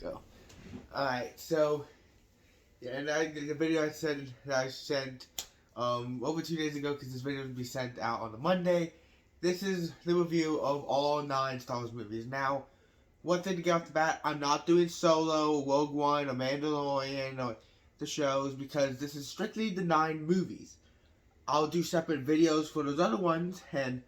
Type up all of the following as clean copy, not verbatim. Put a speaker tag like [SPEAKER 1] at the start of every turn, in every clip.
[SPEAKER 1] Go. Alright, so yeah, and the video I said that I sent over 2 days ago, because this video will be sent out on the Monday. This is the review of all 9 Star Wars movies. Now, one thing to get off the bat, I'm not doing Solo, Rogue One, or Mandalorian, or the shows, because this is strictly the 9 movies. I'll do separate videos for those other ones, and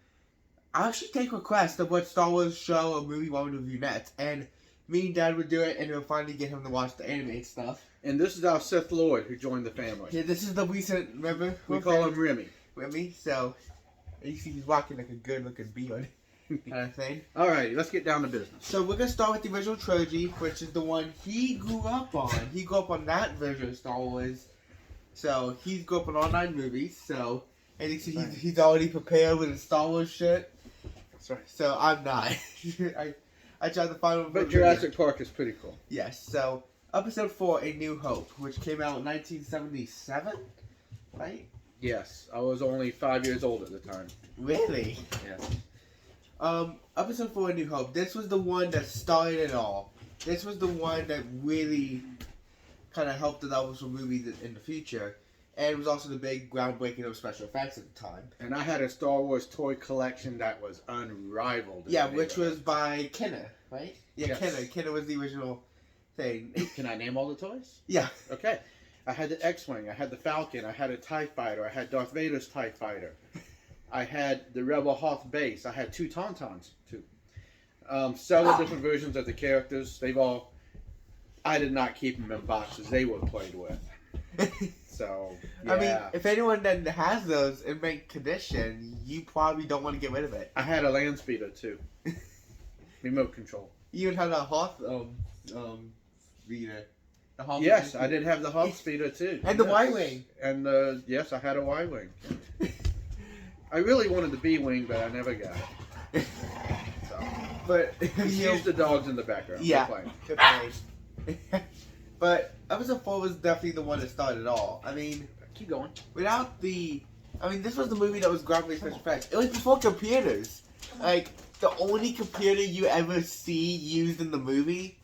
[SPEAKER 1] I'll actually take requests of what Star Wars show or movie we want to review next. And me and Dad would do it, and we'll finally get him to watch the animated stuff.
[SPEAKER 2] And this is our Sith Lord who joined the family.
[SPEAKER 1] Yeah, this is the recent, remember?
[SPEAKER 2] We call him Remy.
[SPEAKER 1] Remy, so you see he's walking like a good looking beard kind of thing.
[SPEAKER 2] Alright, let's get down to business.
[SPEAKER 1] So we're going to start with the original trilogy, which is the one he grew up on. He grew up on that version of Star Wars. So he grew up on all 9 movies, so and you see he's already prepared with his Star Wars shit.
[SPEAKER 2] That's right.
[SPEAKER 1] So I'm not. I tried to find one.
[SPEAKER 2] But Jurassic Park is pretty cool.
[SPEAKER 1] Yes, so Episode 4, A New Hope, which came out in 1977, right?
[SPEAKER 2] Yes, I was only 5 years old at the time.
[SPEAKER 1] Really?
[SPEAKER 2] Yeah.
[SPEAKER 1] Episode 4, A New Hope. This was the one that started it all. This was the one that really kind of helped develop some movies in the future. And it was also the big groundbreaking of special effects at the time.
[SPEAKER 2] And I had a Star Wars toy collection that was unrivaled.
[SPEAKER 1] Yeah, which was by Kenner, right? Yeah,
[SPEAKER 2] Yes.
[SPEAKER 1] Kenner. Kenner was the original thing.
[SPEAKER 2] Can I name all the toys?
[SPEAKER 1] Yeah.
[SPEAKER 2] Okay. I had the X-Wing, I had the Falcon, I had a TIE Fighter, I had Darth Vader's TIE Fighter. I had the Rebel Hoth base, I had 2 Tauntauns, too. Several different versions of the characters. I did not keep them in boxes, they were played with. So, yeah.
[SPEAKER 1] I mean, if anyone that has those in mint condition, you probably don't want to get rid of it.
[SPEAKER 2] I had a land speeder too. Remote control.
[SPEAKER 1] You even had a Hoth speeder. The Hoth
[SPEAKER 2] Yes,
[SPEAKER 1] speeder.
[SPEAKER 2] I did have the Hoth speeder too.
[SPEAKER 1] And the
[SPEAKER 2] Yes.
[SPEAKER 1] Y-Wing.
[SPEAKER 2] And yes, I had a Y-Wing. I really wanted the B-Wing, but I never got it. So.
[SPEAKER 1] But
[SPEAKER 2] Use the dogs in the background.
[SPEAKER 1] yeah,
[SPEAKER 2] They're
[SPEAKER 1] good play. But Episode 4 was definitely the one that started it all. I mean,
[SPEAKER 2] keep going.
[SPEAKER 1] without the... I mean, this was the movie that was groundbreaking special effects. It was before computers. Like, the only computer you ever see used in the movie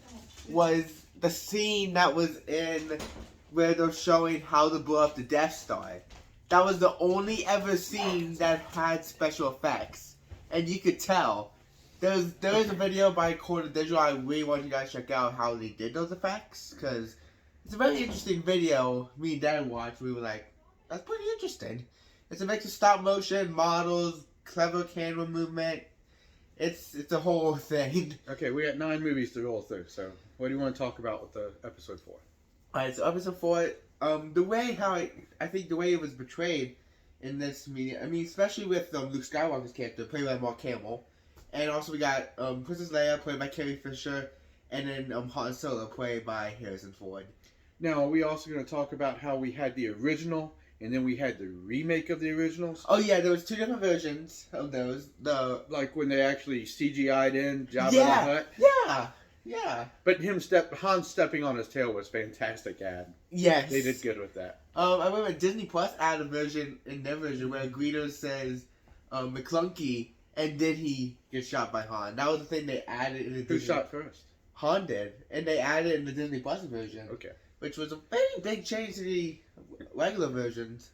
[SPEAKER 1] was the scene that was in where they're showing how to blow up the Death Star. That was the only ever scene that had special effects. And you could tell. There is a video by Quarter Digital I really want you guys to check out how they did those effects. Because it's a very interesting video. Me and Dad watched. We were like, that's pretty interesting. It's a mix of stop motion, models, clever camera movement. It's a whole thing.
[SPEAKER 2] Okay, we got 9 movies to roll through, so what do you want to talk about with the Episode 4?
[SPEAKER 1] Alright, so Episode 4, the way I think the way it was portrayed in this media, I mean, especially with Luke Skywalker's character, played by Mark Hamill. And also we got Princess Leia, played by Carrie Fisher, and then Han Solo, played by Harrison Ford.
[SPEAKER 2] Now, are we also going to talk about how we had the original, and then we had the remake of the originals?
[SPEAKER 1] Oh yeah, there was 2 different versions of those.
[SPEAKER 2] Like when they actually CGI'd in Jabba the Hutt?
[SPEAKER 1] Yeah.
[SPEAKER 2] But Han stepping on his tail was fantastic ad.
[SPEAKER 1] Yes.
[SPEAKER 2] They did good with that.
[SPEAKER 1] I remember Disney Plus added a version in their version where Greedo says McClunky, and did he get shot by Han? That was the thing they added in the
[SPEAKER 2] Who shot first?
[SPEAKER 1] Han did. And they added it in the Disney Plus version.
[SPEAKER 2] Okay.
[SPEAKER 1] Which was a very big change to the regular versions.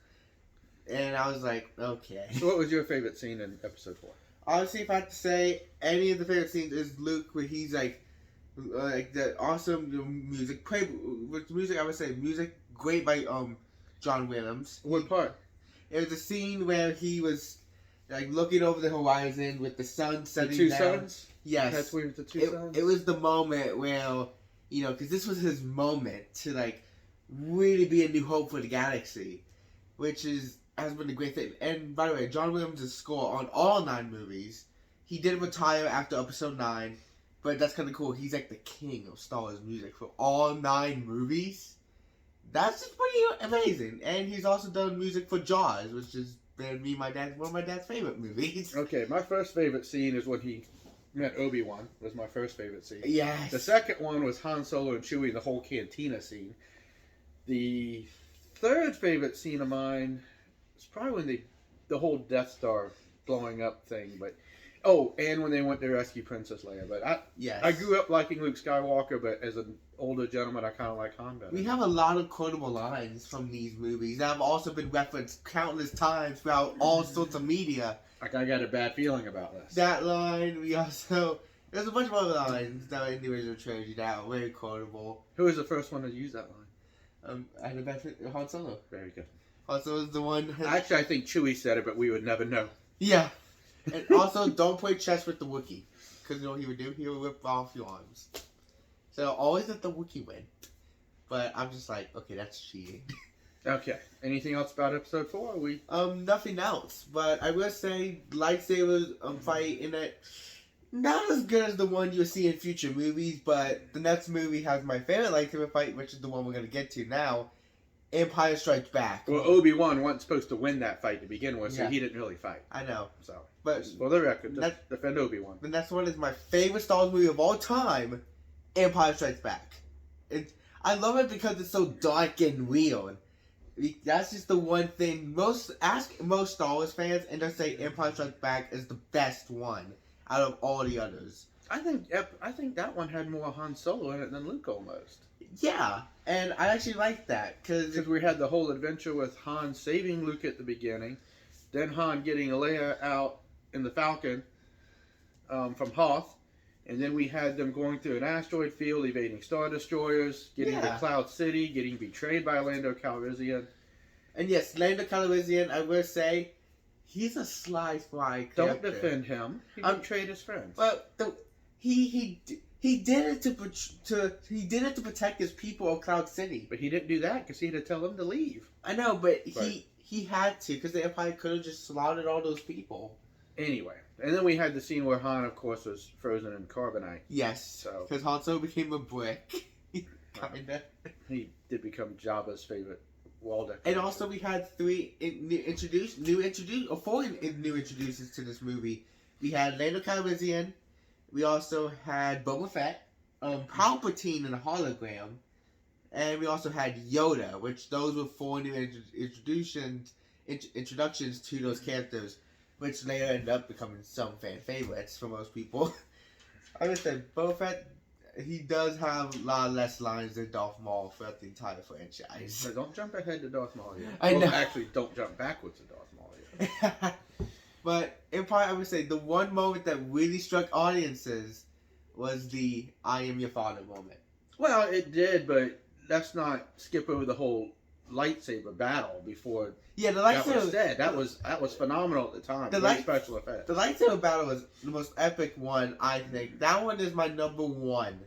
[SPEAKER 1] And I was like, okay.
[SPEAKER 2] So what was your favorite scene in Episode 4?
[SPEAKER 1] Honestly, if I had to say, any of the favorite scenes is Luke where he's like the awesome music. With music, I would say music great by John Williams.
[SPEAKER 2] What part?
[SPEAKER 1] It was a scene where he was like looking over the horizon with the sun setting
[SPEAKER 2] The 2
[SPEAKER 1] down.
[SPEAKER 2] suns?
[SPEAKER 1] Yes.
[SPEAKER 2] That's where the 2 suns?
[SPEAKER 1] It was the moment where, you know, because this was his moment to like really be a new hope for the galaxy, which has been a great thing. And by the way, John Williams' score on all 9 movies. He did retire after Episode 9, but that's kind of cool. He's like the king of Star Wars music for all 9 movies. That's just pretty amazing. And he's also done music for Jaws, which is one of my dad's favorite movies.
[SPEAKER 2] Okay, my first favorite scene is when he met Obi-Wan. Was my first favorite scene.
[SPEAKER 1] Yes.
[SPEAKER 2] The second one was Han Solo and Chewie, the whole cantina scene. The third favorite scene of mine is probably when the whole Death Star blowing up thing, but Oh, and when they went to rescue Princess Leia. But
[SPEAKER 1] Yes.
[SPEAKER 2] I grew up liking Luke Skywalker, but as an older gentleman, I kind of like Han better.
[SPEAKER 1] We have a lot of quotable lines from these movies that have also been referenced countless times throughout all sorts of media.
[SPEAKER 2] Like, I got a bad feeling about this.
[SPEAKER 1] That line, we also... There's a bunch of other lines that are in the original trilogy that are very quotable.
[SPEAKER 2] Who was the first one to use that line?
[SPEAKER 1] Han Solo.
[SPEAKER 2] Very good.
[SPEAKER 1] Han Solo is the one...
[SPEAKER 2] Actually, I think Chewie said it, but we would never know.
[SPEAKER 1] Yeah. And also, don't play chess with the Wookiee. Because you know what he would do? He would rip off your arms. So, always let the Wookiee win. But I'm just like, okay, that's cheating.
[SPEAKER 2] Okay. Anything else about episode 4?
[SPEAKER 1] Nothing else. But I will say, lightsabers fight in it, not as good as the one you'll see in future movies, but the next movie has my favorite lightsaber fight, which is the one we're going to get to now, Empire Strikes Back.
[SPEAKER 2] Well, Obi-Wan wasn't supposed to win that fight to begin with, so
[SPEAKER 1] Yeah.
[SPEAKER 2] he didn't really fight.
[SPEAKER 1] I know.
[SPEAKER 2] So,
[SPEAKER 1] But
[SPEAKER 2] just for the record, just defend Obi-Wan.
[SPEAKER 1] the next one is my favorite Star Wars movie of all time, Empire Strikes Back. I love it because it's so dark and weird. That's just the one thing. Ask most Star Wars fans, and they'll say Empire Strikes Back is the best one out of all the others.
[SPEAKER 2] I think that one had more Han Solo in it than Luke almost.
[SPEAKER 1] Yeah, and I actually like that
[SPEAKER 2] Because we had the whole adventure with Han saving Luke at the beginning, then Han getting Leia out in the Falcon from Hoth, and then we had them going through an asteroid field, evading Star Destroyers, getting to Cloud City, getting betrayed by Lando Calrissian.
[SPEAKER 1] And yes, Lando Calrissian, I will say, he's a sly character.
[SPEAKER 2] Don't defend him. He betrayed his friends.
[SPEAKER 1] Well, he did it to protect his people of Cloud City.
[SPEAKER 2] But he didn't do that because he had to tell them to leave.
[SPEAKER 1] I know, but he had to, because the Empire could have just slaughtered all those people.
[SPEAKER 2] Anyway, and then we had the scene where Han, of course, was frozen in carbonite.
[SPEAKER 1] Yes, because Han Solo became a brick. Kinda.
[SPEAKER 2] He did become Jabba's favorite wall decorator.
[SPEAKER 1] And also, we had four new introducers to this movie. We had Lando Calrissian. We also had Boba Fett, Palpatine in a hologram, and we also had Yoda, which those were four new introductions to those characters, which later ended up becoming some fan favorites for most people. I would say Boba Fett, he does have a lot less lines than Darth Maul throughout the entire franchise.
[SPEAKER 2] So don't jump ahead to Darth Maul yet.
[SPEAKER 1] I know.
[SPEAKER 2] Actually, don't jump backwards to Darth Maul yet.
[SPEAKER 1] But Empire, I would say the one moment that really struck audiences was the "I am your father" moment.
[SPEAKER 2] Well, it did, but let's not skip over the whole lightsaber battle before.
[SPEAKER 1] Yeah, the
[SPEAKER 2] that
[SPEAKER 1] lightsaber.
[SPEAKER 2] was said. That was phenomenal at the time. Great special effects.
[SPEAKER 1] The lightsaber battle was the most epic one, I think. That one is my number one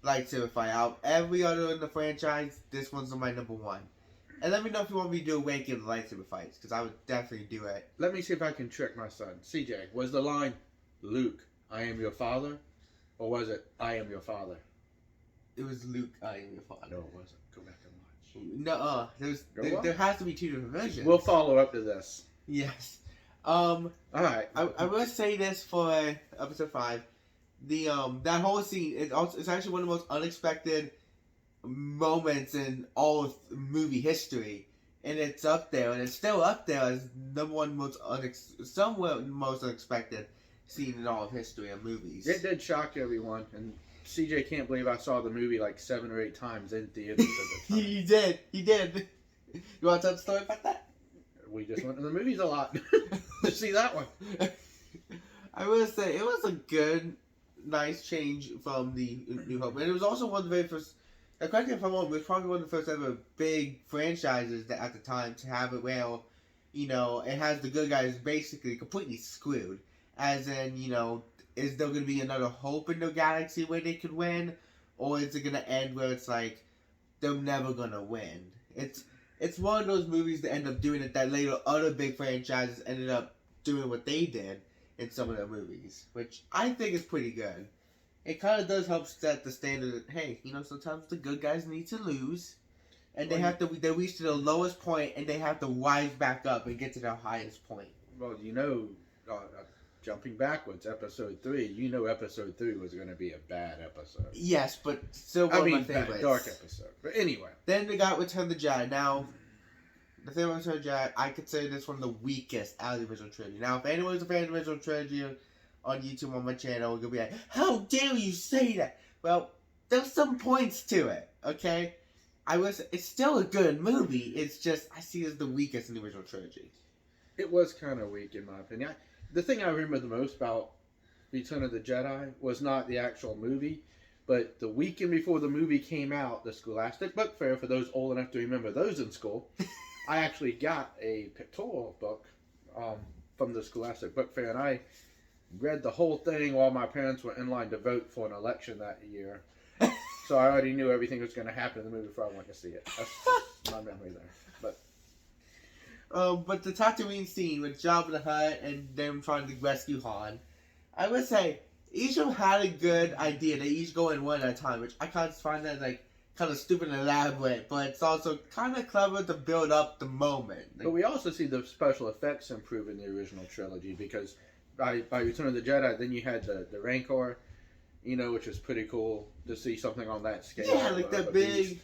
[SPEAKER 1] lightsaber fight. Out of every other in the franchise, this one's my number one. And let me know if you want me to do Awakens lightsaber fights, because I would definitely do it.
[SPEAKER 2] Let me see if I can trick my son. CJ, was the line, "Luke, I am your father," or was it, "I am your father"?
[SPEAKER 1] It was Luke, I am your father.
[SPEAKER 2] No, it wasn't. Go back and watch.
[SPEAKER 1] No, there has to be two different versions.
[SPEAKER 2] We'll follow up to this.
[SPEAKER 1] Yes.
[SPEAKER 2] All right.
[SPEAKER 1] I will say this for episode 5. That whole scene, it's actually one of the most unexpected moments in all of movie history, and it's up there, and it's still up there as number one most most unexpected scene in all of history of movies.
[SPEAKER 2] It did shock everyone, and CJ can't believe I saw the movie like 7 or 8 times in theaters at the time.
[SPEAKER 1] He did. You want to tell the story about that?
[SPEAKER 2] We just went to the movies a lot to see that one.
[SPEAKER 1] I will say it was a good, nice change from the New Hope, and it was also one of the very first. Correct me if I'm wrong, it was probably one of the first ever big franchises that at the time to have it where, it has the good guys basically completely screwed. As in, is there going to be another hope in the galaxy where they could win? Or is it going to end where it's like, they're never going to win? It's one of those movies that end up doing it that later other big franchises ended up doing what they did in some of their movies. Which I think is pretty good. It kind of does help set the standard that, hey, sometimes the good guys need to lose. And they reach to the lowest point and they have to rise back up and get to their highest point.
[SPEAKER 2] Well, jumping backwards, episode 3, episode 3 was going to be a bad episode.
[SPEAKER 1] Yes, but still one of my favorites.
[SPEAKER 2] Dark episode. But anyway.
[SPEAKER 1] Then they got Return of the Jedi. Now, the thing about Return of the Jedi, I consider this one of the weakest out of the original trilogy. Now, if anyone's a fan of the original trilogy, on YouTube on my channel, you'll be like, how dare you say that? Well, there's some points to it, okay? It's still a good movie. It's just, I see it as the weakest in the original trilogy.
[SPEAKER 2] It was kind of weak, in my opinion. The thing I remember the most about Return of the Jedi was not the actual movie, but the weekend before the movie came out, the Scholastic Book Fair, for those old enough to remember those in school, I actually got a pictorial book from the Scholastic Book Fair, and I read the whole thing while my parents were in line to vote for an election that year. So I already knew everything was going to happen in the movie before I went to see it. That's just my memory there.
[SPEAKER 1] But the Tatooine scene with Jabba the Hutt and them trying to rescue Han, I would say each of them had a good idea. They each go in one at a time, which I kind of find that like kind of stupid and elaborate, but it's also kind of clever to build up the moment.
[SPEAKER 2] But we also see the special effects improve in the original trilogy, because by Return of the Jedi, then you had the Rancor, which was pretty cool to see something on that scale.
[SPEAKER 1] Yeah, like that big.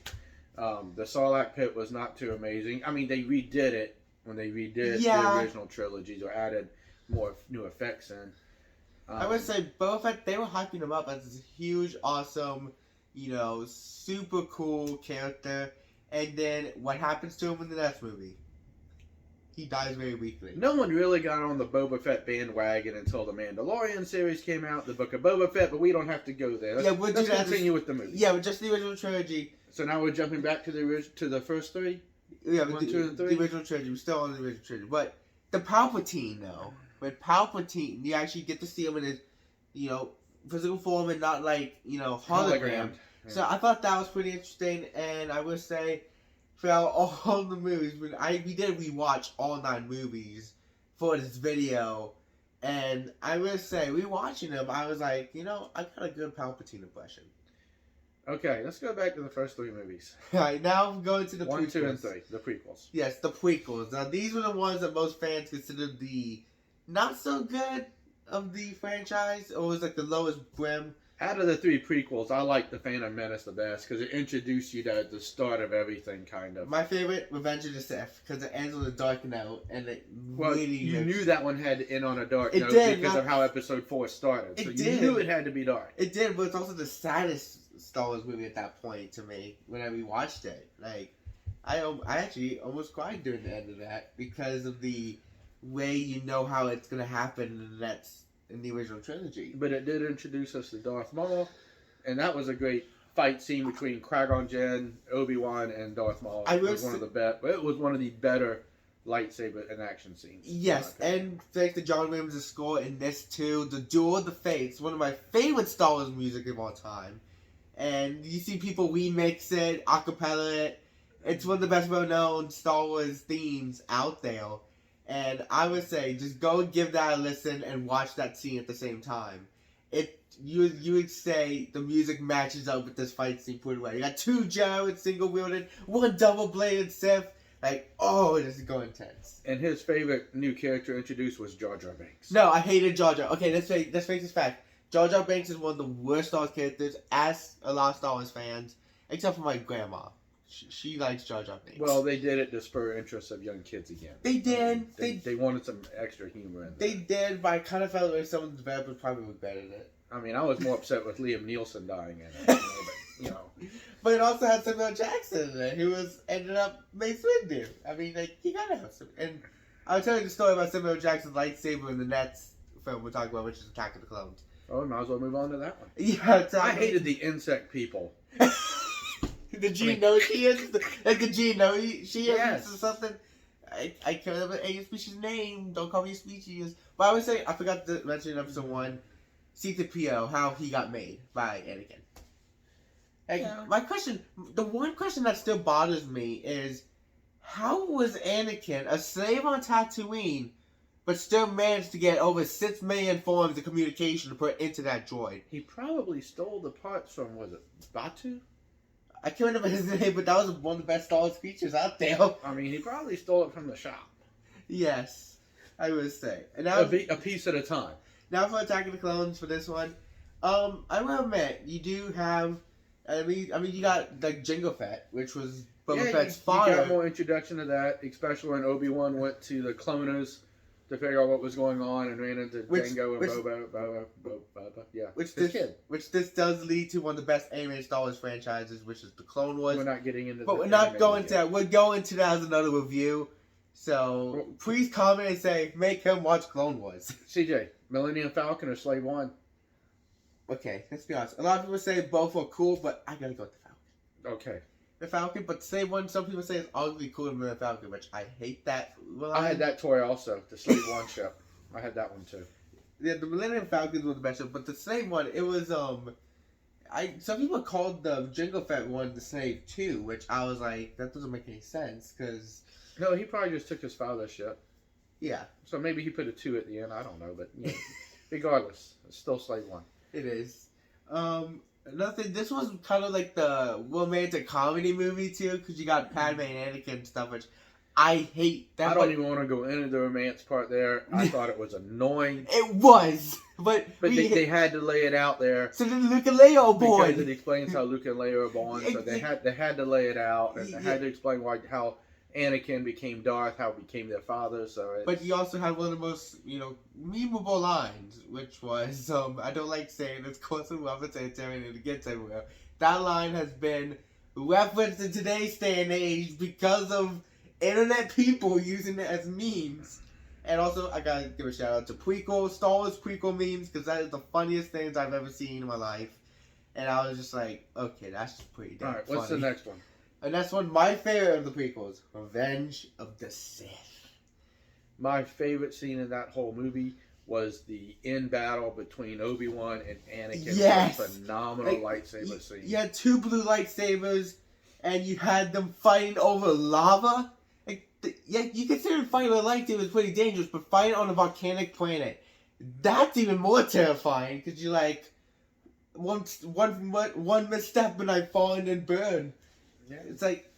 [SPEAKER 2] The Sarlacc pit was not too amazing. I mean, they redid it when they redid the original trilogies, or added more new effects in.
[SPEAKER 1] I would say Boba Fett, they were hyping him up as this huge, awesome, super cool character. And then what happens to him in the next movie? He dies very weakly.
[SPEAKER 2] No one really got on the Boba Fett bandwagon until the Mandalorian series came out, the Book of Boba Fett, but we don't have to go there. Let's continue with the movie.
[SPEAKER 1] Yeah, but just the original trilogy.
[SPEAKER 2] So now we're jumping back to the first three?
[SPEAKER 1] Yeah,
[SPEAKER 2] 1, 2, and 3?
[SPEAKER 1] The original trilogy. We're still on the original trilogy. But the Palpatine, though. With Palpatine, you actually get to see him in his, physical form and not like, hologram.
[SPEAKER 2] Yeah.
[SPEAKER 1] So I thought that was pretty interesting, and I would say, throughout all the movies, we did rewatch all 9 movies for this video, and I would say, rewatching them, I was like, I got a good Palpatine impression.
[SPEAKER 2] Okay, let's go back to the first 3 movies.
[SPEAKER 1] Alright, now I'm going to the
[SPEAKER 2] 1,
[SPEAKER 1] prequels.
[SPEAKER 2] 2, and 3, the prequels.
[SPEAKER 1] Yes, the prequels. Now, these were the ones that most fans considered the not so good of the franchise, or was like the lowest brim.
[SPEAKER 2] Out of the 3 prequels, I like The Phantom Menace the best, because it introduced you to the start of everything, kind of.
[SPEAKER 1] My favorite, Revenge of the Sith, because it ends on a dark note, and it really...
[SPEAKER 2] you knew that one had to end on a dark note because of how Episode 4 started. So you knew it had to be dark.
[SPEAKER 1] It did, but it's also the saddest Star Wars movie at that point to me, when I rewatched it. Like, I actually almost cried during the end of that, because of the way you know how it's going to happen, and that's in the original trilogy.
[SPEAKER 2] But it did introduce us to Darth Maul, and that was a great fight scene between Qui-Gon Jinn, Obi-Wan, and Darth Maul. It was one of the better lightsaber and action scenes.
[SPEAKER 1] Yes, and thanks to John Williams' score in this too, the Duel of the Fates, one of my favorite Star Wars music of all time. And you see people remix it, acapella it. It's one of the best well-known Star Wars themes out there. And I would say, just go give that a listen and watch that scene at the same time. You would say the music matches up with this fight scene pretty well. You got 2 Jared single-wielded, 1 double-bladed Sith. Like, this is going intense.
[SPEAKER 2] And his favorite new character introduced was Jar Jar Binks.
[SPEAKER 1] No, I hated Jar Jar. Okay, let's face this fact. Jar Jar Binks is one of the worst Star Wars characters, as a lot of Star Wars fans, except for my grandma. She likes Jar Jar Binks.
[SPEAKER 2] Well, they did it to spur interest of young kids again.
[SPEAKER 1] They did.
[SPEAKER 2] They wanted some extra humor in there.
[SPEAKER 1] They did, but I kind of felt like some of the developers probably regretted it.
[SPEAKER 2] I mean, I was more upset with Liam Neeson dying in it.
[SPEAKER 1] But it also had Samuel Jackson in it, who ended up Mace Windu. I mean, you gotta have some. And I'll tell you the story about Samuel Jackson's lightsaber in the next film we're talking about, which is Attack of the Clones.
[SPEAKER 2] Oh, we might as well move on to that one.
[SPEAKER 1] Yeah,
[SPEAKER 2] I hated the insect people.
[SPEAKER 1] The Geonosians? Like the Geonosians
[SPEAKER 2] yes.
[SPEAKER 1] or something? I can't remember any species name. Don't call me a species. But I would say, I forgot to mention in episode 1, C-3PO, how he got made by Anakin. Like, my question, the one question that still bothers me is, how was Anakin a slave on Tatooine, but still managed to get over 6 million forms of communication to put into that droid?
[SPEAKER 2] He probably stole the parts from, was it Batu?
[SPEAKER 1] I can't remember his name, but that was one of the best Star Wars features out there.
[SPEAKER 2] I mean, he probably stole it from the shop.
[SPEAKER 1] Yes, I would say. And now,
[SPEAKER 2] a piece at a time.
[SPEAKER 1] Now for Attack of the Clones for this one. I will admit, you do have, I mean, you got like Jango Fett, which was Boba Fett's father.
[SPEAKER 2] You got more introduction to that, especially when Obi-Wan went to the cloners to figure out what was going on and ran into Jango and Boba. Yeah,
[SPEAKER 1] which this does lead to one of the best animated Star Wars franchises, which is the Clone Wars.
[SPEAKER 2] We're not getting into,
[SPEAKER 1] but we're not going to that. We're going to that as another review. So please comment and say, make him watch Clone Wars.
[SPEAKER 2] CJ, Millennium Falcon or Slave One?
[SPEAKER 1] Okay, let's be honest. A lot of people say both are cool, but I gotta go with the Falcon.
[SPEAKER 2] Okay.
[SPEAKER 1] The Falcon, but Slave One, some people say it's ugly cooler than the Falcon, which I hate that. Well,
[SPEAKER 2] I had that toy also, the Slave One ship. I had that one too.
[SPEAKER 1] Yeah, the Millennium Falcons were the best ship, but the Slave One, it was some people called the Jango Fett one the Slave 2, which I was like, that doesn't make any sense, because...
[SPEAKER 2] No, he probably just took his father's ship.
[SPEAKER 1] Yeah.
[SPEAKER 2] So maybe he put a 2 at the end, I don't know, but yeah. Regardless, it's still Slave One.
[SPEAKER 1] It is. Another thing, this was kind of like the romantic comedy movie too, because you got Padme and Anakin and stuff, which I hate. That
[SPEAKER 2] I don't even want to go into the romance part there. I thought it was annoying.
[SPEAKER 1] It was, but
[SPEAKER 2] they had to lay it out there.
[SPEAKER 1] So then Luke and Leia are born.
[SPEAKER 2] Because it explains how Luke and Leia are born. So they had to lay it out, and they had to explain how Anakin became Darth, how he became their father. But
[SPEAKER 1] you also had one of the most, memeable lines, which was, I don't like saying it's constant reference and it gets everywhere. That line has been referenced in today's day and age because of internet people using it as memes. And also, I gotta give a shout out to Prequels, Star Wars Prequel memes, because that is the funniest things I've ever seen in my life. And I was just like, okay, that's just pretty damn funny.
[SPEAKER 2] Alright, what's the next one?
[SPEAKER 1] And that's one my favorite of the prequels, Revenge of the Sith.
[SPEAKER 2] My favorite scene in that whole movie was the end battle between Obi-Wan and Anakin.
[SPEAKER 1] Yes!
[SPEAKER 2] A phenomenal lightsaber scene.
[SPEAKER 1] You had 2 blue lightsabers, and you had them fighting over lava. You consider fighting with lightsabers pretty dangerous, but fighting on a volcanic planet, that's even more terrifying, because you're like, one misstep and I fall and burn. Yeah. It's like,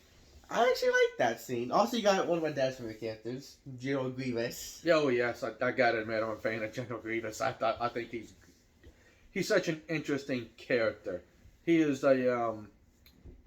[SPEAKER 1] I actually like that scene. Also, you got one of my dad's favorite characters, Gerald Grievous.
[SPEAKER 2] Oh yes, I gotta admit I'm a fan of Gerald Grievous. I think he's such an interesting character. He is a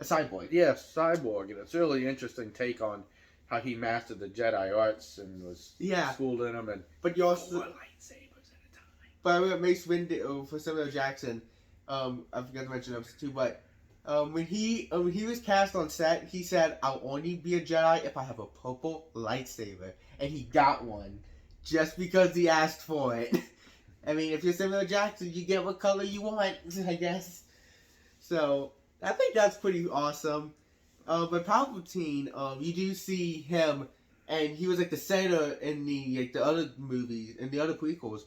[SPEAKER 1] cyborg.
[SPEAKER 2] Yes, cyborg, and it's a really interesting take on how he mastered the Jedi arts and was schooled in them.
[SPEAKER 1] But you also
[SPEAKER 2] 4 lightsabers at a time.
[SPEAKER 1] But I remember Mace Windu for Samuel Jackson. I forgot to mention those too, but. When he was cast on set, he said, "I'll only be a Jedi if I have a purple lightsaber," and he got one just because he asked for it. I mean, if you're Samuel Jackson, you get what color you want, I guess. So I think that's pretty awesome. But Palpatine, you do see him, and he was like the senator in the other movies, in the other prequels.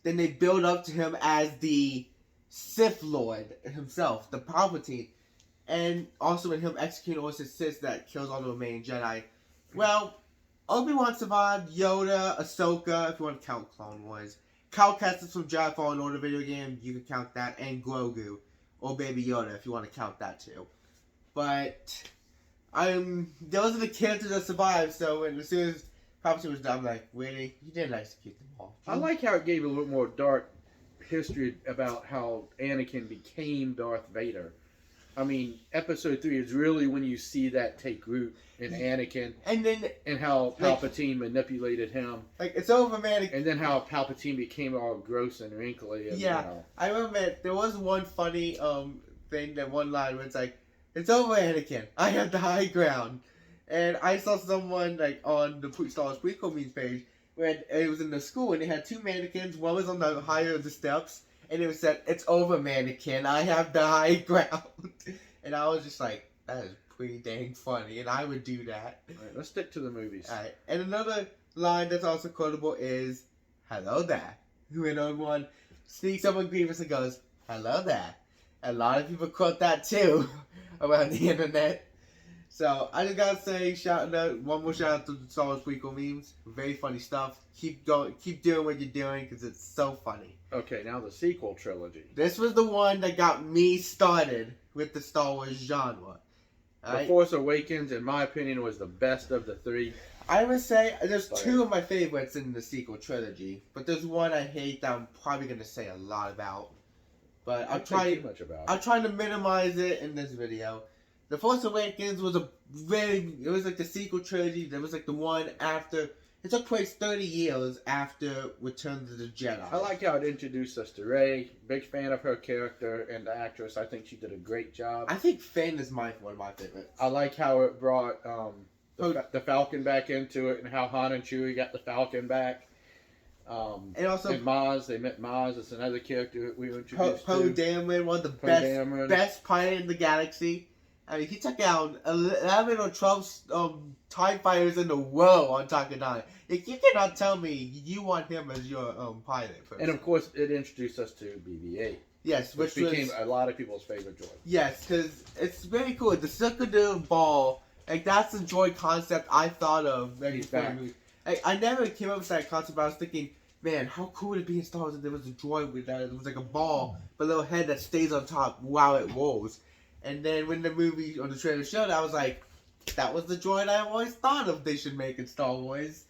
[SPEAKER 1] Then they build up to him as the Sith Lord himself, the Palpatine. And also in him executing all his Sith that kills all the remaining Jedi. Well, Obi-Wan survived, Yoda, Ahsoka, if you want to count Clone Wars. Cal Kestis from Jedi Fallen Order video game, you can count that. And Grogu, or Baby Yoda, if you want to count that too. But, those are the characters that survived, so as soon as Palpatine was done, I'm like, really? You didn't execute them all.
[SPEAKER 2] I like how it gave a little more dark history about how Anakin became Darth Vader. I mean, Episode 3 is really when you see that take root in Anakin, and how Palpatine manipulated him.
[SPEAKER 1] Like, it's over, man.
[SPEAKER 2] And then how Palpatine became all gross and wrinkly. And,
[SPEAKER 1] I remember there was one funny thing, that one line where it's like, "It's over, Anakin. I have the high ground." And I saw someone like on the Star Wars Prequel memes page where it was in the school, and they had 2 mannequins. One was on the higher of the steps. And it said, "It's over, mannequin. I have the high ground." And I was just like, that is pretty dang funny. And I would do that.
[SPEAKER 2] Alright, let's stick to the movies.
[SPEAKER 1] Alright. And another line that's also quotable is, "Hello there." When Obi-Wan sneaks up on Grievous and goes, "Hello there." A lot of people quote that too around the internet. So I just gotta say, one more shout out to the Star Wars Prequel memes. Very funny stuff. Keep doing what you're doing because it's so funny.
[SPEAKER 2] Okay, now the sequel trilogy.
[SPEAKER 1] This was the one that got me started with the Star Wars genre.
[SPEAKER 2] The Force Awakens, in my opinion, was the best of the 3.
[SPEAKER 1] I would say there's 2 of my favorites in the sequel trilogy, but there's one I hate that I'm probably gonna say a lot about. But I'll try to minimize it in this video. The Force Awakens was it was like the sequel trilogy. That was like the one after It took place 30 years after Return of the Jedi.
[SPEAKER 2] I like how it introduced us to Rey. Big fan of her character and the actress. I think she did a great job.
[SPEAKER 1] I think Finn is one of my favorites.
[SPEAKER 2] I like how it brought the Falcon back into it, and how Han and Chewie got the Falcon back.
[SPEAKER 1] And also,
[SPEAKER 2] and Maz, they met Maz. It's another character that we were introduced
[SPEAKER 1] Poe
[SPEAKER 2] to.
[SPEAKER 1] Dameron, one of the
[SPEAKER 2] Dameron.
[SPEAKER 1] best pilot in the galaxy. I mean, he took out 11 or 12 TIE fighters in the world on Takanai. You cannot tell me you want him as your pilot. Person.
[SPEAKER 2] And of course, it introduced us to BB-8.
[SPEAKER 1] Yes,
[SPEAKER 2] which became a lot of people's favorite droid.
[SPEAKER 1] Yes, because it's very cool. The circular ball, like, that's the droid concept I thought of.
[SPEAKER 2] He's back.
[SPEAKER 1] I never came up with that concept, but I was thinking, man, how cool would it be in Star Wars if there was a droid with that? It was like a ball, but a little head that stays on top while it rolls. And then when the movie or the trailer showed, I was like, that was the droid I always thought of they should make in Star Wars.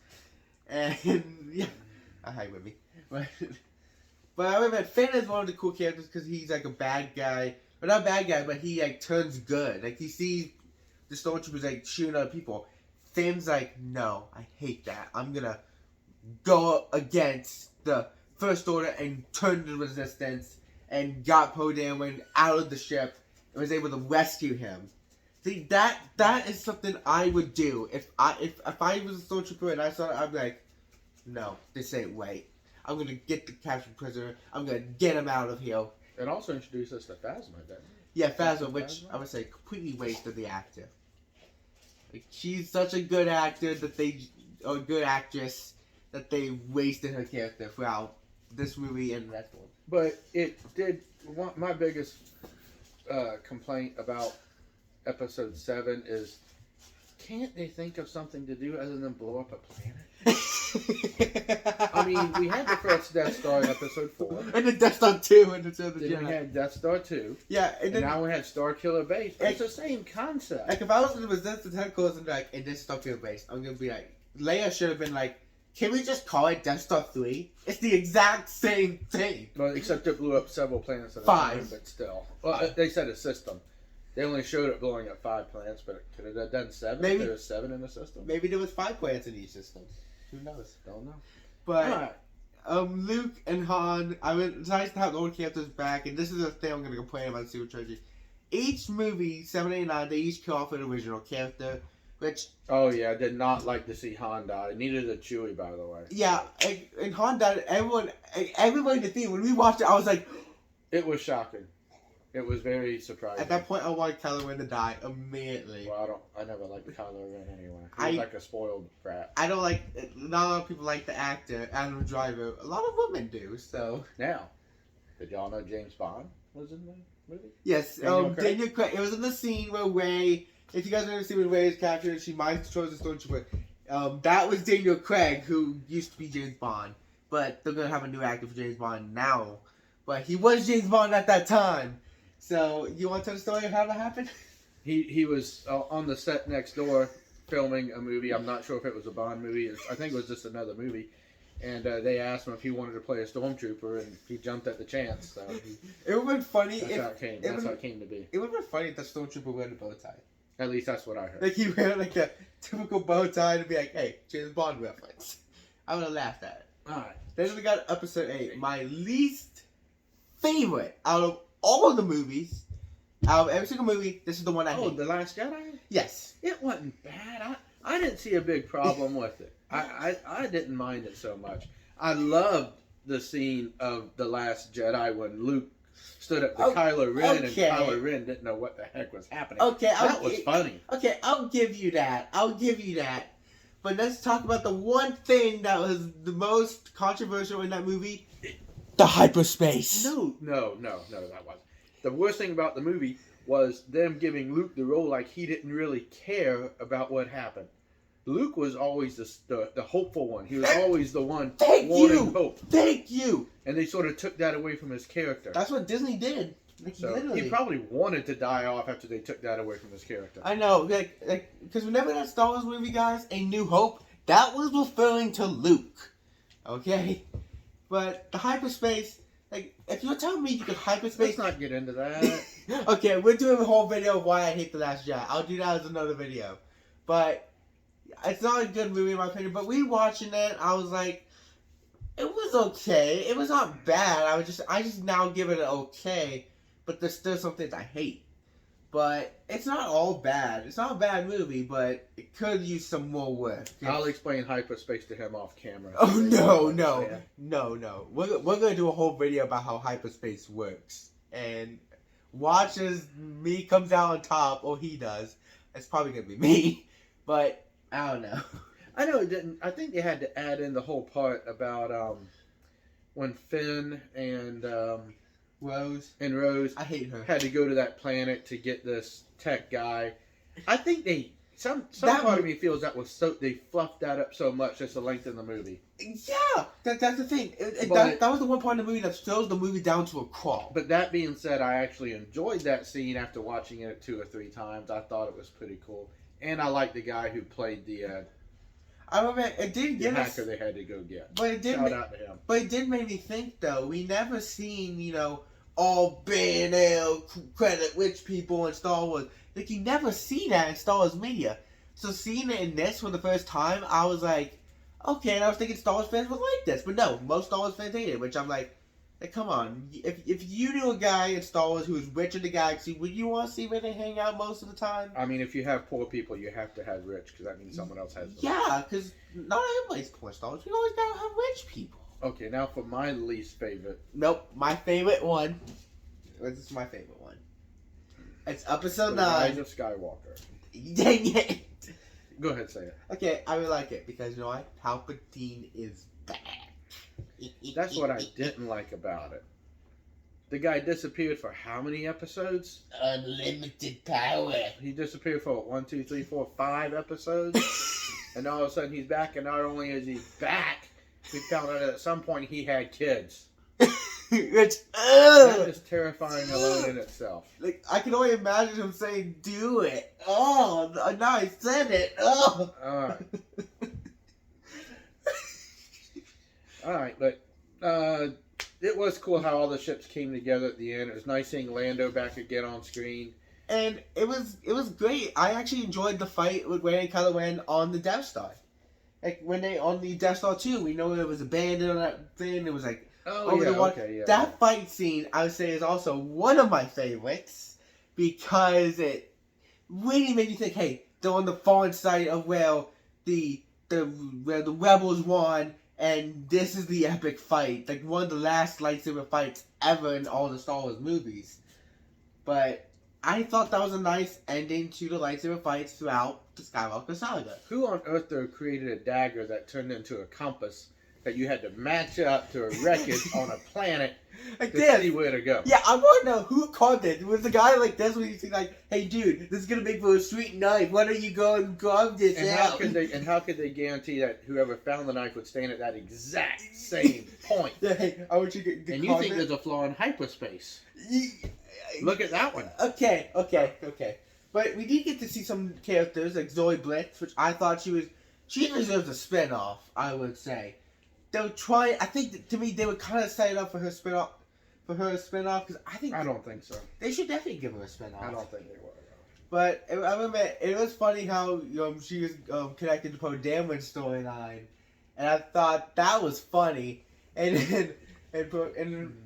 [SPEAKER 1] And yeah, I hide with me. But I remember Finn is one of the cool characters because he's like a bad guy. But not a bad guy, but he like turns good. Like he sees the stormtroopers like shooting other people. Finn's like, no, I hate that. I'm gonna go against the First Order and turn the Resistance and got Poe Dameron out of the ship. Was able to rescue him. See, that is something I would do if I was a stormtrooper and I saw it. I'd be like, no, this ain't right. I'm gonna get the captured prisoner. I'm gonna get him out of here.
[SPEAKER 2] It also introduced us to Phasma, didn't it?
[SPEAKER 1] Yeah, Phasma, which I would say completely wasted the actor. Like, she's such a good actor or good actress that they wasted her character throughout this movie and the next one.
[SPEAKER 2] But it did. My biggest complaint about episode 7 is, can't they think of something to do other than blow up a planet? I mean, we had the first Death Star in episode 4.
[SPEAKER 1] And the Death Star 2 and the Jedi.
[SPEAKER 2] Then we had Death Star 2.
[SPEAKER 1] Yeah,
[SPEAKER 2] and now we had Star Killer Base. It's the same concept.
[SPEAKER 1] Like, if I was in the Resistance headquarters and like, and this Star Killer Base, I'm gonna be like, Leia should have been like, can we just call it Death Star 3? It's the exact same thing.
[SPEAKER 2] Well, except it blew up several planets at a
[SPEAKER 1] 5.
[SPEAKER 2] time, but still. Well, they said a system. They only showed it blowing up 5 planets, but could it have done 7?
[SPEAKER 1] Maybe
[SPEAKER 2] there was 7 in the system.
[SPEAKER 1] Maybe there was 5 planets in each system. Who knows?
[SPEAKER 2] Don't know.
[SPEAKER 1] But Luke and Han, I mean, it's nice to have the old characters back, and this is the thing I'm going to complain about the sequel trilogy. Each movie, 7, 8, 9, they each kill off an original character, which...
[SPEAKER 2] Oh, yeah, I did not like to see Han die. Neither did Chewie, by the way.
[SPEAKER 1] Yeah, and Han died, everyone in the theater, when we watched it, I was like...
[SPEAKER 2] It was shocking. It was very surprising.
[SPEAKER 1] At that point, I wanted Kylo Ren to die immediately.
[SPEAKER 2] Well, I never liked Kylo Ren anyway. He was like a spoiled brat.
[SPEAKER 1] I don't like... Not a lot of people like the actor, Adam Driver. A lot of women do, so...
[SPEAKER 2] Now, did y'all know James Bond was in the movie?
[SPEAKER 1] Yes, Daniel Craig. It was in the scene where Rey... If you guys remember the scene when Rey is captured, she mind controls the stormtrooper. That was Daniel Craig, who used to be James Bond. But they're going to have a new actor for James Bond now. But he was James Bond at that time. So, you want to tell the story of how that happened?
[SPEAKER 2] He was on the set next door filming a movie. I'm not sure if it was a Bond movie. I think it was just another movie. And they asked him if he wanted to play a stormtrooper, and he jumped at the chance. So
[SPEAKER 1] it would have been funny
[SPEAKER 2] that's how it came to be.
[SPEAKER 1] It would have been funny if the stormtrooper wore a bow tie.
[SPEAKER 2] At least that's what I heard.
[SPEAKER 1] Like, he wear like a typical bow tie to be like, hey, James Bond reference. I would have laughed at it.
[SPEAKER 2] Alright.
[SPEAKER 1] Then we got episode 8. My least favorite out of all of the movies. Out of every single movie, this is the one I hate.
[SPEAKER 2] Oh, The Last Jedi?
[SPEAKER 1] Yes.
[SPEAKER 2] It wasn't bad. I didn't see a big problem with it. I didn't mind it so much. I loved the scene of The Last Jedi when Luke stood up to Kylo Ren, and Kylo Ren didn't know what the heck was happening.
[SPEAKER 1] Okay,
[SPEAKER 2] that was funny.
[SPEAKER 1] Okay, I'll give you that. But let's talk about the one thing that was the most controversial in that movie. The hyperspace.
[SPEAKER 2] No, that wasn't. The worst thing about the movie was them giving Luke the role like he didn't really care about what happened. Luke was always the hopeful one. He was always the one wanting hope.
[SPEAKER 1] Thank you.
[SPEAKER 2] And they sort of took that away from his character.
[SPEAKER 1] That's what Disney did.
[SPEAKER 2] So literally. He probably wanted to die off after they took that away from his character.
[SPEAKER 1] I know, because whenever that Star Wars movie, guys, A New Hope, that was referring to Luke. Okay? But the hyperspace, like, if you're telling me you could hyperspace...
[SPEAKER 2] Let's not get into that.
[SPEAKER 1] Okay, we're doing a whole video of why I hate The Last Jedi. I'll do that as another video. But It's not a good movie in my opinion, but rewatching it, I was like, it was okay. It was not bad. I just now give it an okay, but there's still some things I hate. But it's not all bad. It's not a bad movie, but it could use some more work.
[SPEAKER 2] I'll explain hyperspace to him off camera.
[SPEAKER 1] Oh no. We're gonna do a whole video about how hyperspace works, and watch as me comes out on top, or he does. It's probably gonna be me, but I don't know.
[SPEAKER 2] I know it didn't. I think they had to add in the whole part about when Finn and
[SPEAKER 1] Rose.
[SPEAKER 2] I
[SPEAKER 1] hate her.
[SPEAKER 2] Had to go to that planet to get this tech guy. I think they some part of me feels that was so they fluffed that up so much just to lengthen the movie.
[SPEAKER 1] Yeah, that's the thing. That was the one part of the movie that slows the movie down to a crawl.
[SPEAKER 2] But that being said, I actually enjoyed that scene after watching it 2 or 3 times. I thought it was pretty cool, and I liked the guy who played the.
[SPEAKER 1] I remember it did get
[SPEAKER 2] hacker they had to go get.
[SPEAKER 1] But it did.
[SPEAKER 2] Shout out to him.
[SPEAKER 1] But it did make me think though. We never seen all billionaire credit rich people in Star Wars. Like you never see that in Star Wars media. So seeing it in this for the first time, I was like, okay. And I was thinking Star Wars fans would like this, but no, most Star Wars fans hate it. Which I'm like, come on. If you knew a guy in Star Wars who is rich in the galaxy, would you want to see where they hang out most of the time?
[SPEAKER 2] I mean, if you have poor people, you have to have rich because that means someone else has them.
[SPEAKER 1] Yeah, because not everybody's poor in Star Wars. We always gotta have rich people.
[SPEAKER 2] Okay, now for my least favorite.
[SPEAKER 1] Nope, my favorite one. This is my favorite one. It's episode 9.
[SPEAKER 2] The Rise of Skywalker.
[SPEAKER 1] Dang it!
[SPEAKER 2] Go ahead, say it.
[SPEAKER 1] Okay, I really like it because you know what? Palpatine is back.
[SPEAKER 2] That's what I didn't like about it. The guy disappeared for how many episodes?
[SPEAKER 1] Unlimited power.
[SPEAKER 2] He disappeared for 1, 2, 3, 4, 5 episodes, and all of a sudden he's back. And not only is he back, we found out at some point he had kids.
[SPEAKER 1] Which
[SPEAKER 2] that is terrifying alone in itself.
[SPEAKER 1] Like I can only imagine him saying, "Do it." Oh, now I said it. Oh.
[SPEAKER 2] All right. All right, but it was cool how all the ships came together at the end. It was nice seeing Lando back again on screen.
[SPEAKER 1] And it was great. I actually enjoyed the fight with Rey and Kylo Ren on the Death Star. Like when they on the Death Star 2, we know there was abandoned on that thing. It was like over the water.
[SPEAKER 2] Okay, yeah.
[SPEAKER 1] That fight scene, I would say, is also one of my favorites because it really made me think, hey, they're on the fallen side of where the rebels won. And this is the epic fight. Like, one of the last lightsaber fights ever in all the Star Wars movies. But I thought that was a nice ending to the lightsaber fights throughout the Skywalker saga.
[SPEAKER 2] Who on earth, though, created a dagger that turned into a compass that you had to match up to a wreckage on a planet
[SPEAKER 1] like
[SPEAKER 2] to
[SPEAKER 1] this.
[SPEAKER 2] see where to go?
[SPEAKER 1] Yeah, I want to know who caught this. Was the guy like this when you see like, hey dude, this is going to make for a sweet knife. Why don't you go and grab this
[SPEAKER 2] and
[SPEAKER 1] out?
[SPEAKER 2] How could they guarantee that whoever found the knife would stand at that exact same point?
[SPEAKER 1] Yeah, hey, I want you to
[SPEAKER 2] and you think there's a flaw in hyperspace. Look at that one.
[SPEAKER 1] Okay. But we did get to see some characters like Zoe Blitz, which I thought she deserves a spin-off, I would say. They were trying, I think, to me, they were kind of set it up for her spin-off, because I don't think so. They should definitely give her a spin-off.
[SPEAKER 2] I don't think they will.
[SPEAKER 1] But I remember, it was funny how she was connected to Poe Dameron's storyline, and I thought that was funny. And then,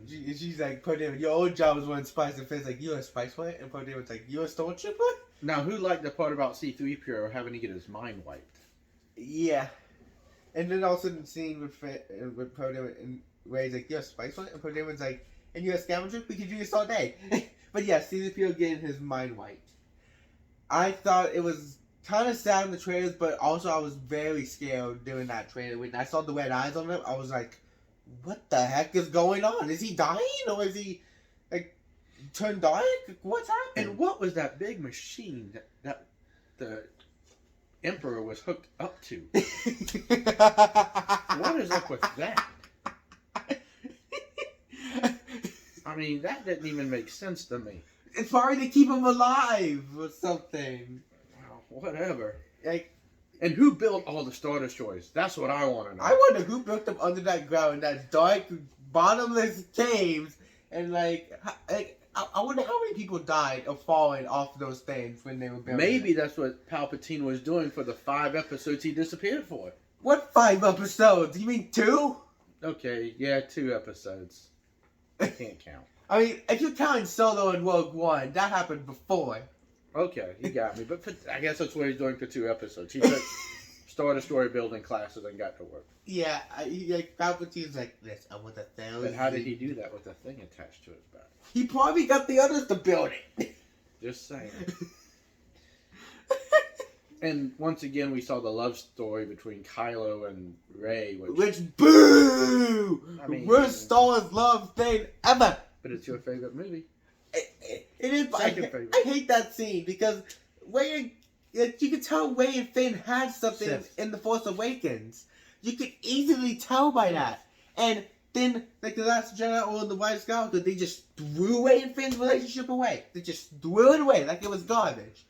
[SPEAKER 1] she's like, Poe Dameron, your old job was running spice, and Finn's like, you're a spice what? And Poe Dameron's like, you're a stormtrooper?
[SPEAKER 2] Now, who liked the part about C-3PO having to get his mind wiped?
[SPEAKER 1] Yeah. And then also the scene with Poe Dameron, and Rey's like, you're a spice what? And Poe Dameron's like, and you're a scavenger? We can do this all day. But yeah, C-3PO getting his mind wiped. I thought it was kind of sad in the trailers, but also I was very scared during that trailer. When I saw the red eyes on him, I was like, what the heck is going on? Is he dying? Or is he, like, turned dark? What's happening?
[SPEAKER 2] And what was that big machine that the Emperor was hooked up to? What is up with that? I mean, that didn't even make sense to me.
[SPEAKER 1] It's probably to keep him alive or something.
[SPEAKER 2] Whatever.
[SPEAKER 1] Like,
[SPEAKER 2] and who built all the Star Destroyers? That's what I want to know.
[SPEAKER 1] I wonder who built them under that ground in that dark, bottomless caves. And like I wonder how many people died of falling off those things when they were building.
[SPEAKER 2] Maybe that's what Palpatine was doing for the 5 episodes he disappeared for.
[SPEAKER 1] What 5 episodes? You mean 2?
[SPEAKER 2] Okay, yeah, 2 episodes. I can't count.
[SPEAKER 1] I mean, if you're counting Solo and Rogue One, that happened before.
[SPEAKER 2] Okay, you got me. But I guess that's what he's doing for 2 episodes. He took started story building classes and got to work.
[SPEAKER 1] Yeah, Palpatine's like, this, I want 1,000.
[SPEAKER 2] But how did he do that with a thing attached to his back?
[SPEAKER 1] He probably got the others to build it.
[SPEAKER 2] Just saying. And once again, we saw the love story between Kylo and Rey.
[SPEAKER 1] Which boo!
[SPEAKER 2] I mean,
[SPEAKER 1] Worst Star Wars love thing ever.
[SPEAKER 2] But it's your favorite movie.
[SPEAKER 1] It is.
[SPEAKER 2] Second favorite.
[SPEAKER 1] I hate that scene because you could tell Rey and Finn had something
[SPEAKER 2] Sith.
[SPEAKER 1] in The Force Awakens. You could easily tell by that. And then, like the Last Jedi or the White Skywalker, they just threw Rey and Finn's relationship away. They just threw it away like it was garbage.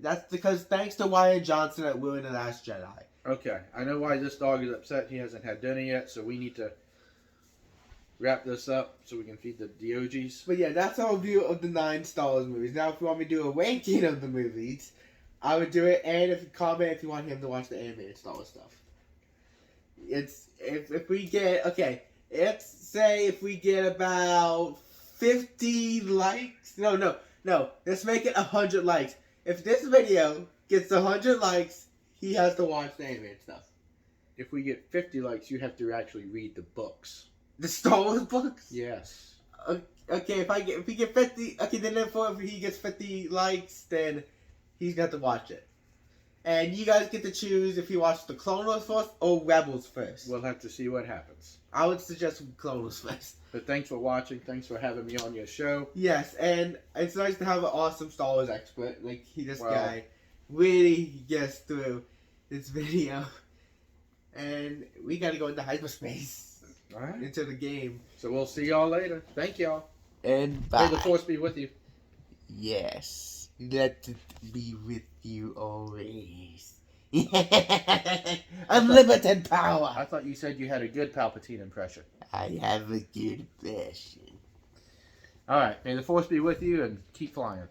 [SPEAKER 1] That's because thanks to Ryan Johnson that ruined The Last Jedi.
[SPEAKER 2] Okay, I know why this dog is upset. He hasn't had dinner yet, so we need to wrap this up so we can feed the DOGs.
[SPEAKER 1] But yeah, that's our review of the 9 Star Wars movies. Now, if you want me to do a ranking of the movies, I would do it. And if you comment if you want him to watch the animated Star Wars stuff. It's if we get let's say if we get about 50 likes. No. Let's make it 100 likes. If this video gets 100 likes, he has to watch the animated stuff.
[SPEAKER 2] If we get 50 likes, you have to actually read the books.
[SPEAKER 1] The Star Wars books?
[SPEAKER 2] Yes.
[SPEAKER 1] Okay, if we get 50, okay, then if he gets 50 likes, then he's got to watch it. And you guys get to choose if you watch the Clone Wars first or Rebels first.
[SPEAKER 2] We'll have to see what happens.
[SPEAKER 1] I would suggest Clone Wars first.
[SPEAKER 2] But thanks for watching. Thanks for having me on your show.
[SPEAKER 1] Yes, and it's nice to have an awesome Star Wars expert. Like, this guy really gets through this video. And we gotta go into hyperspace.
[SPEAKER 2] Alright.
[SPEAKER 1] Into the game.
[SPEAKER 2] So we'll see y'all later. Thank y'all.
[SPEAKER 1] And bye.
[SPEAKER 2] May the Force be with you.
[SPEAKER 1] Yes. Let it be with you always. Unlimited power.
[SPEAKER 2] I thought you said you had a good Palpatine impression.
[SPEAKER 1] I have a good impression.
[SPEAKER 2] Alright, may the Force be with you and keep flying.